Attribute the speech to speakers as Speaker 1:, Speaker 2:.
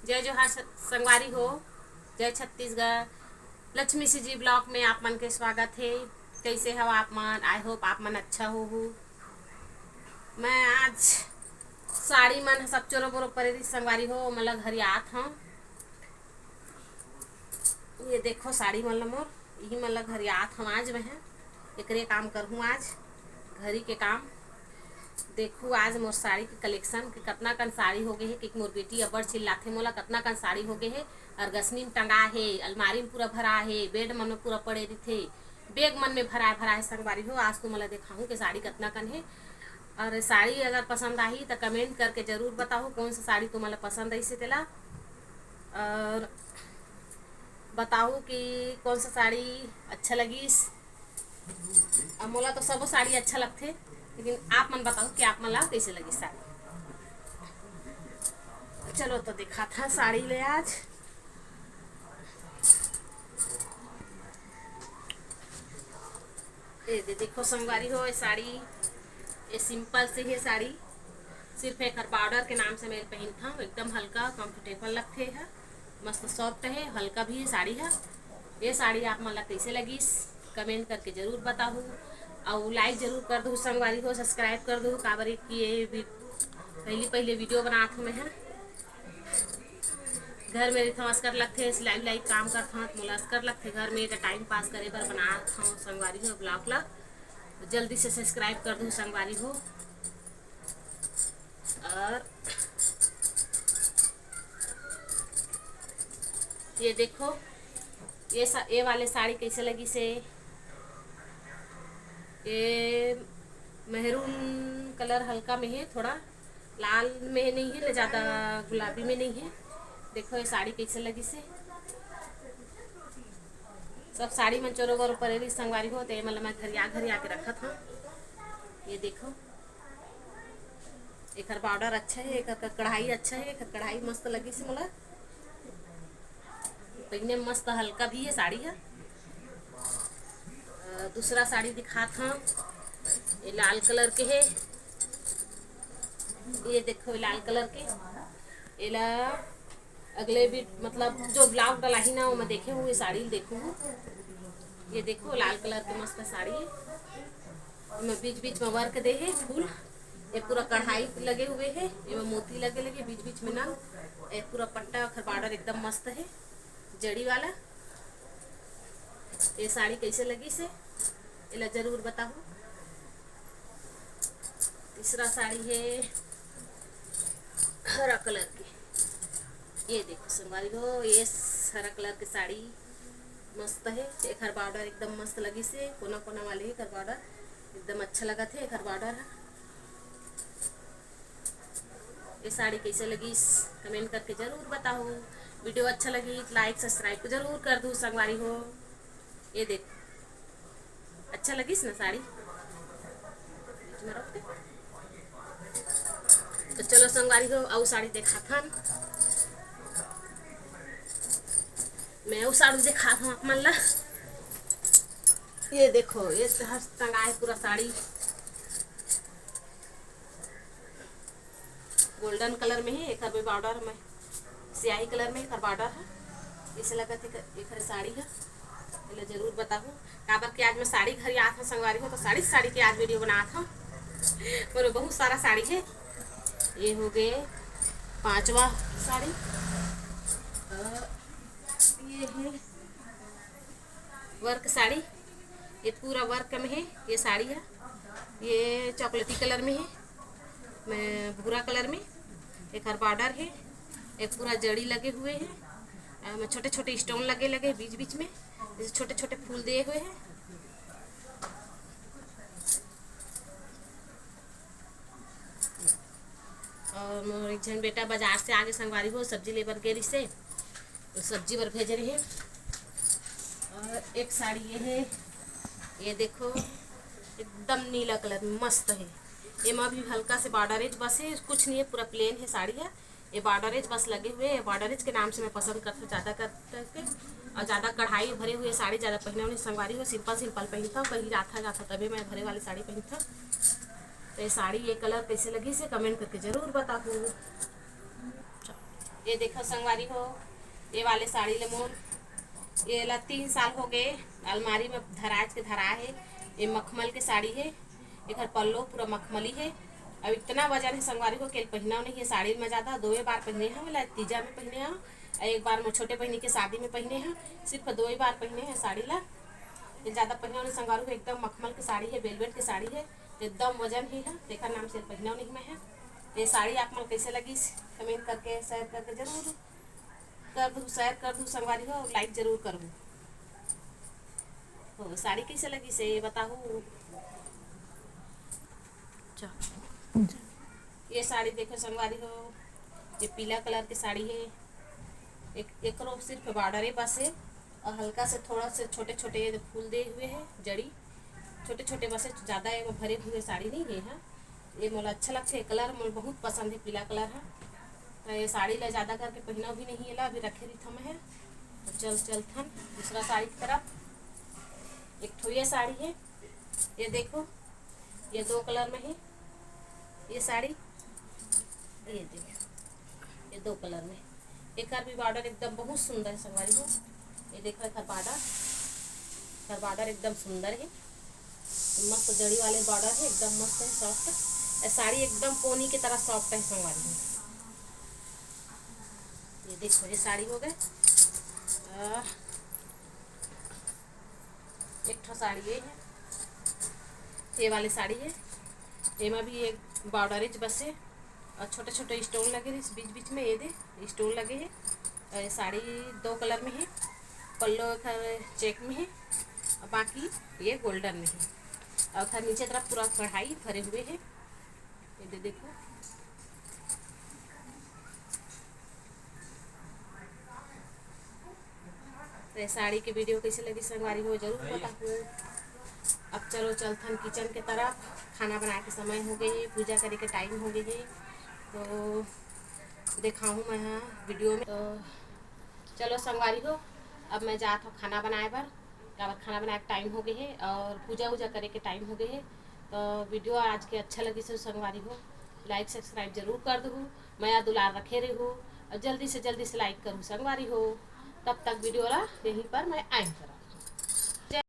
Speaker 1: जय जोहार संगवारी हो। जय छत्तीसगढ़। लक्ष्मी सी जी ब्लॉक में आप मन के स्वागत है। कैसे हो आप मन? आई होप आप मन अच्छा हो। मैं आज साड़ी मन सब चोरो बोरो परेरी संगवारी हो मतलब घर आत हूँ। ये देखो साड़ी मन मोर यही मतलब घर आत हूँ। आज मैं एकरे काम करहूँ आज घरी के काम। देखू आज मोर साड़ी के कलेक्शन के कतना कन साड़ी हो गए है कि मोर बेटी अब्बड़ चिल्लाथे मोला कतना कन साड़ी हो गए है। अरगसनी में टंगा है, अलमारी में पूरा भरा है, बेड मन में पूरा पड़े रही, बेग मन में भरा भरा है संगवारी हो। आज तो मोला दिखाऊँ कि साड़ी कतना कन है। और साड़ी अगर पसंद आई तो कमेंट करके ज़रूर बताओ कौन सा साड़ी तो मोला पसंद आई से तेला। और बताओ कि कौन सा साड़ी अच्छा लगी। अब मोला तो सब साड़ी अच्छा लगते, लेकिन आप मन बताओ कि आप मन ला कैसे लगी साड़ी। चलो तो दिखा था साड़ी ले आज। ये देखो संगवारी हो, ये साड़ी ये सिंपल से है साड़ी। सिर्फ एक बॉर्डर के नाम से मैं पहनता हूँ। एकदम हल्का कंफर्टेबल लगते है, मस्त सॉफ्ट है, हल्का भी है साड़ी है। ये साड़ी आप मन ला कैसे लगी कमेंट करके ज़रूर बताओ। और लाइक ज़रूर कर दो संगवारी हो, सब्सक्राइब कर दो। काबर कि ये पहले वीडियो बनात हूँ मैं घर में रहता अस्कर लगते सिलाई उलाई काम करता हूँ। मोला अस्कर लगते घर में टाइम पास करे बर बनात हूँ संगवारी हो ब्लॉग ला। तो जल्दी से सब्सक्राइब कर दूँ संगवारी हो। और ये देखो ये वाले साड़ी कैसे लगी से। ये मेहरून कलर हल्का में है, थोड़ा लाल में नहीं है, ज़्यादा गुलाबी में नहीं है। देखो ये साड़ी कैसे लगी से। सब साड़ी में चोरो बोरो परेली संगवारी हो तो मतलब मैं घर आके रखा था। ये देखो एक बॉर्डर अच्छा है, एक कढ़ाई अच्छा है, एक कढ़ाई मस्त लगी से मोला। पहने मस्त हल्का भी है साड़ी है। दूसरा साड़ी दिखा था, ये लाल कलर के है। ये देखो लाल कलर के एला अगले भी मतलब जो ब्लाउज डला ही ना वो मैं देखे हुए साड़ी देखूँ। ये देखो लाल कलर की मस्त साड़ी है। मैं बीच बीच में वर्क दे है फूल। ये पूरा कढ़ाई लगे हुए है, ये मोती लगे लगे बीच बीच में ना। ये पूरा पट्टा बॉर्डर एकदम मस्त है जड़ी वाला। ये साड़ी कैसे लगी से इला जरूर बताओ। तीसरा साड़ी है हरा कलर की। ये देखो संगवारी हो, ये हरा कलर की साड़ी मस्त है। एक हर बॉर्डर एकदम मस्त लगी से, कोना कोना वाले एक हर बॉर्डर एकदम अच्छा लगा थे। एक हर बॉर्डर है। ये साड़ी कैसे लगी कमेंट करके ज़रूर बताओ। वीडियो अच्छा लगी तो लाइक सब्सक्राइब जरूर कर दो संगवारी हो। ये देख अच्छा लगी ना साड़ी। तो चलो संगवारी हो और साड़ी देखा था मैं, वो साड़ी देखा था आप मन ला। ये देखो ये टंगा है पूरा साड़ी गोल्डन कलर में है। एक बॉर्डर में स्याही कलर में एक बॉर्डर है। इसे लगा थे एक साड़ी है, इला जरूर बताऊँ। काबर कि आज मैं साड़ी घर आता हूँ संगवारी हो, तो साड़ी के आज वीडियो बना था। और बहुत सारा साड़ी है। ये हो गए पांचवा साड़ी। ये है वर्क साड़ी, ये पूरा वर्क में है। ये साड़ी है, ये चॉकलेटी कलर में है, मैं भूरा कलर में। एक हर बॉर्डर है, एक पूरा जड़ी लगे हुए हैं, में छोटे छोटे स्टोन लगे लगे बीच बीच में, जैसे छोटे छोटे फूल दिए हुए हैं। और मोर एक जन बेटा बाजार से आगे संगवारी हो सब्जी लेबर गेरी से, तो सब्जी पर भेज रहे हैं। और एक साड़ी ये है, ये देखो एकदम नीला कलर में मस्त है। एमा भी हल्का से बॉर्डरेज बस है, कुछ नहीं है, पूरा प्लेन है साड़ी है। ये बॉर्डरेज बस लगे हुए हैं, बॉर्डरेज के नाम से मैं पसंद करती हूँ ज़्यादा करके। और ज़्यादा कढ़ाई भरे हुए साड़ी ज़्यादा पहने उन्हें संगवारी हो, सिंपल सिंपल पहनता हूँ। कहीं जाता तभी मैं भरे वाली साड़ी पहनता हूँ। तो ये साड़ी ये कलर कैसे लगी से कमेंट करके ज़रूर बताओ। ये देखो संगवारी हो, ये वाले साड़ी ले मोर ये ला 3 साल हो गए अलमारी में धराज के धरा है। ये मखमल के साड़ी है, एक पल्लो पूरा मखमली है। अब इतना वजन है संगवारी को केल पहना नहीं है साड़ी में ज़्यादा, 2 बार पहने हैं, मतलब तीजा में पहने हैं, एक बार मैं छोटे बहनी के शादी में पहने हैं, सिर्फ 2 बार पहने हैं साड़ी ला। ये ज़्यादा पहना नहीं संगवारी को, एकदम मखमल की साड़ी है, वेलवेट की साड़ी है, एकदम वजन ही है। देखा नाम से पहना नहीं मैं है। ये साड़ी आप मन कैसे लगी कमेंट करके शेयर करके जरूर कर दूँ, शेयर कर दूँ संगवारी हो, लाइक जरूर कर दूँ। हो साड़ी कैसे लगी से ये बताओ। ये साड़ी देखो संगवारी हो, ये पीला कलर की साड़ी है। एक सिर्फ बॉर्डर है बस है, और हल्का से थोड़ा से छोटे छोटे फूल दे हुए हैं, जड़ी छोटे छोटे बस है, ज़्यादा ये भरे हुए साड़ी नहीं है। हाँ ये मोला अच्छा लगता है, कलर मोल बहुत पसंद है, पीला कलर है। तो ये साड़ी ला ज़्यादा करके पहना भी नहीं है, ला अभी रखे रही थम है। तो चल थन दूसरा साड़ी की तरफ। एक ठो ये साड़ी है, ये देखो ये 2 कलर में है ये साड़ी। ये देखो ये 2 कलर में, एक भी बॉर्डर एकदम बहुत सुंदर है संगवारी हो। ये देखो एक बॉर्डर एकदम सुंदर है, मस्त जड़ी वाले बॉर्डर है, एकदम मस्त है, सॉफ्ट। साड़ी एकदम पोनी की तरह सॉफ्ट है संगवारी में। ये देखो ये साड़ी हो गए। एक ठो साड़ी ये है, ये वाली साड़ी है, एमा भी एक बॉर्डर है बस है, और छोटे छोटे स्टोन लगे हैं इस बीच बीच में, ये दे स्टोन लगे हैं। और ये साड़ी 2 कलर में है, पल्लो चेक में है, और बाकी ये गोल्डन में है, और फिर नीचे तरफ पूरा कढ़ाई भरे हुए हैं। ये देखो तो साड़ी की वीडियो कैसे लगी संगवारी हो जरूर बताओ। अब चलो चलथन किचन के तरफ, खाना बनाए के समय हो गई है, पूजा करे के टाइम हो गई है, तो दिखाऊँ मैं हाँ वीडियो में। तो चलो संगवारी हो अब मैं जात हूँ खाना बनाए बर, खाना बनाए के टाइम हो गई है, और पूजा वूजा करे के टाइम हो गई है। तो वीडियो आज के अच्छा लगी से संगवारी हो लाइक सब्सक्राइब जरूर कर दूँ, मैं दुलार रखे रही हूँ, और जल्दी से लाइक करूँ संगवारी हो। तब तक वीडियो ला यहीं पर मैं आएँ करा।